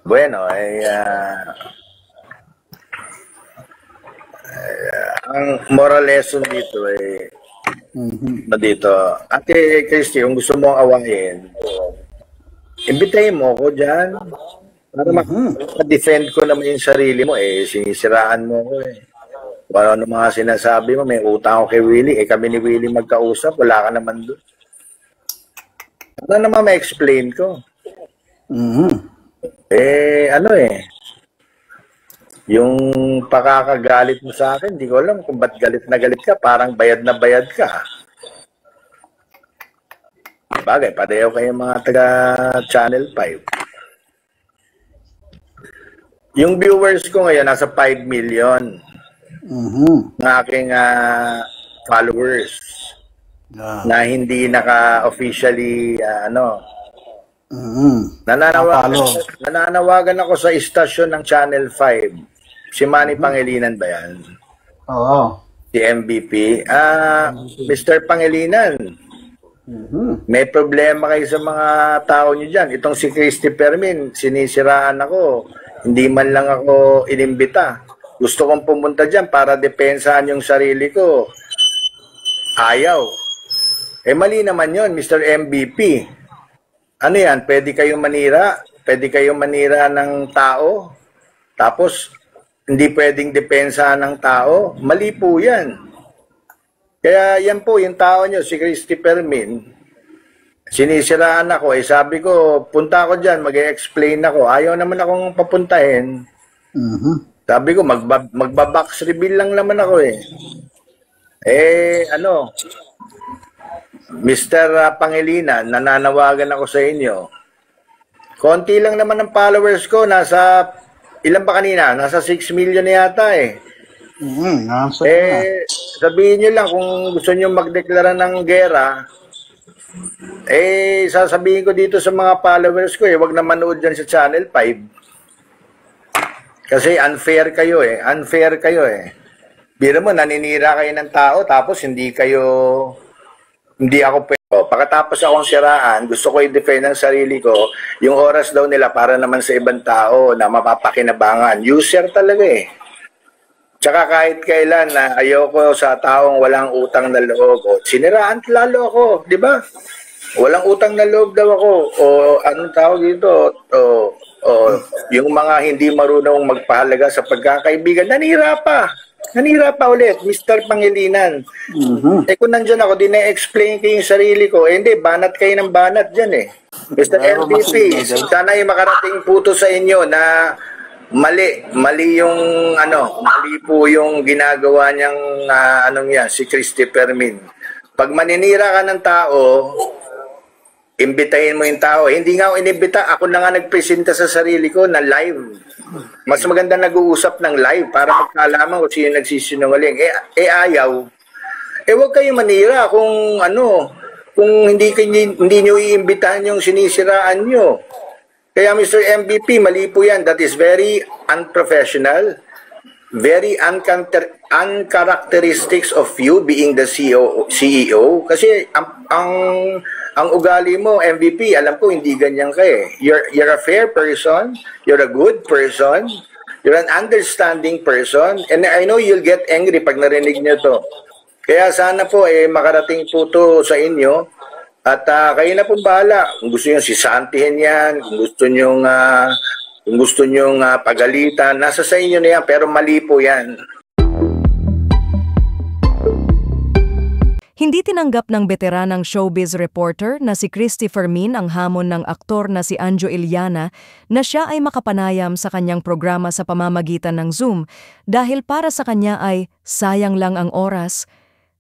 Bueno, ang moral lesson dito dito, Ate Christy, kung gusto mong awayin, imbitahin mo ako dyan para ma-defend ko naman yung sarili mo. Sinisiraan mo ako eh. Kung ano mga sinasabi mo, may utang ako kay Willie. Kami ni Willie magkausap, wala ka naman doon. Ano naman ma-explain ko? Yung pakakagalit mo sa akin, hindi ko alam kung ba't galit na galit ka, parang bayad na bayad ka. Bagay, pareho kayo mga taga Channel 5. Yung viewers ko ngayon, nasa 5 million ng aking followers na hindi naka-officially, nananawagan ako sa istasyon ng Channel 5. Si Manny Pangilinan ba yan? Oo. Si MVP. Mr. Pangilinan, may problema kayo sa mga tao nyo dyan. Itong si Christy Fermin, sinisiraan ako. Hindi man lang ako inimbita. Gusto kong pumunta dyan para depensahan yung sarili ko. Ayaw. Mali naman yon, Mr. MVP. Ano yan? Pwede kayong manira? Pwede kayong manira ng tao? Tapos, hindi pwedeng depensahan ng tao? Mali po yan. Kaya yan po, yung tao nyo, si Christy Fermin, sinisiraan ako. Sabi ko, punta ako dyan, mag-e-explain ako. Ayaw naman akong papuntahin. Sabi ko, magbabox reveal lang naman ako Mr. Pangilinan, nananawagan ako sa inyo. Konti lang naman ang followers ko. Nasa, ilan ba kanina? Nasa 6 million na yata sabihin nyo lang kung gusto nyo magdeklara ng gera, sasabihin ko dito sa mga followers ko, wag na manood dyan sa Channel 5. Kasi unfair kayo unfair kayo Biro mo, naninira kayo ng tao, tapos hindi ako pwede. Pagkatapos akong siraan, gusto ko i-defend ang sarili ko, yung oras daw nila para naman sa ibang tao na mapapakinabangan. User talaga Tsaka kahit kailan na ayoko sa taong walang utang na loob. Siniraan lalo ako, di ba? Walang utang na loob daw ako. Anong tawag dito? Yung mga hindi marunong magpahalaga sa pagkakaibigan, nanira pa ulit, Mr. Pangilinan. Kung nandyan ako, dine-explain ko yung sarili ko. Hindi, banat kayo ng banat dyan Mr. MVP, sana yung makarating puto sa inyo na mali po yung ginagawa niyang si Christy Fermin. Pag maninira ka ng tao, imbitahin mo yung tao. Hindi nga ako inimbita, ako na nga nagpresenta sa sarili ko na live. Mas maganda nag-uusap ng live para magkaalaman kung sino nagsisinungaling. Ayaw. Huwag kayong manira kung hindi nyo iimbitahan yung sinisiraan nyo. Kaya Mr. MVP, mali po yan. That is very unprofessional, very uncharacteristics of you being the CEO. Kasi ang ugali mo, MVP, alam ko hindi ganyan ka You're a fair person, you're a good person, you're an understanding person, and I know you'll get angry pag narinig nyo to. Kaya sana po makarating po to sa inyo. At kayo na pong bahala. Kung gusto nyo sisantihin yan, kung gusto nyo pagalitan, nasa sa inyo na yan, pero mali po yan. Hindi tinanggap ng veteranang showbiz reporter na si Christy Fermin ang hamon ng aktor na si Anjo Iliana na siya ay makapanayam sa kanyang programa sa pamamagitan ng Zoom dahil para sa kanya ay sayang lang ang oras.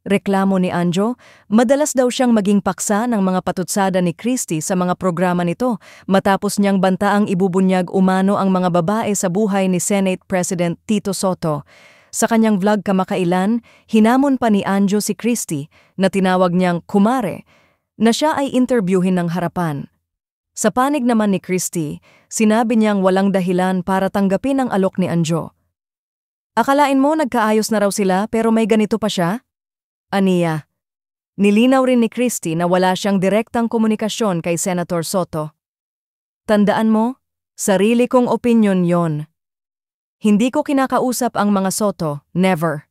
Reklamo ni Anjo, madalas daw siyang maging paksa ng mga patutsada ni Christy sa mga programa nito matapos niyang bantaang ibubunyag umano ang mga babae sa buhay ni Senate President Tito Soto. Sa kanyang vlog kamakailan, hinamon pa ni Anjo si Christy na tinawag niyang kumare na siya ay interviewin ng harapan. Sa panig naman ni Christy, sinabi niyang walang dahilan para tanggapin ang alok ni Anjo. Akalain mo nagkaayos na raw sila pero may ganito pa siya? Aniya. Nilinaw rin ni Christy na wala siyang direktang komunikasyon kay Senator Soto. Tandaan mo, Sarili kong opinyon yon. Hindi ko kinakausap ang mga Soto, never.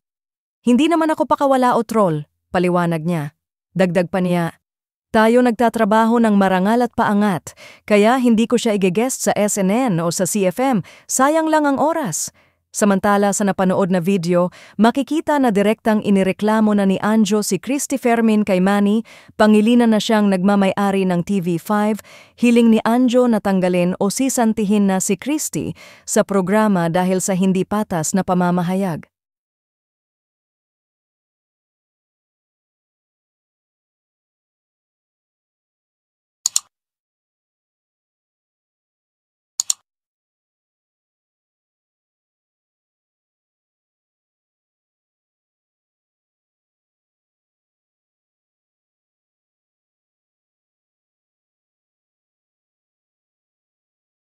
Hindi naman ako pakawala o troll, paliwanag niya. Dagdag pa niya, tayo nagtatrabaho ng marangal at paangat, kaya hindi ko siya igegest sa SNN o sa CFM, sayang lang ang oras. Samantala sa napanood na video, makikita na direktang inireklamo na ni Anjo si Christy Fermin kay Manny, pangilinan na siyang nagmamay-ari ng TV5, hiling ni Anjo na tanggalin o sisantihin na si Christy sa programa dahil sa hindi patas na pamamahayag.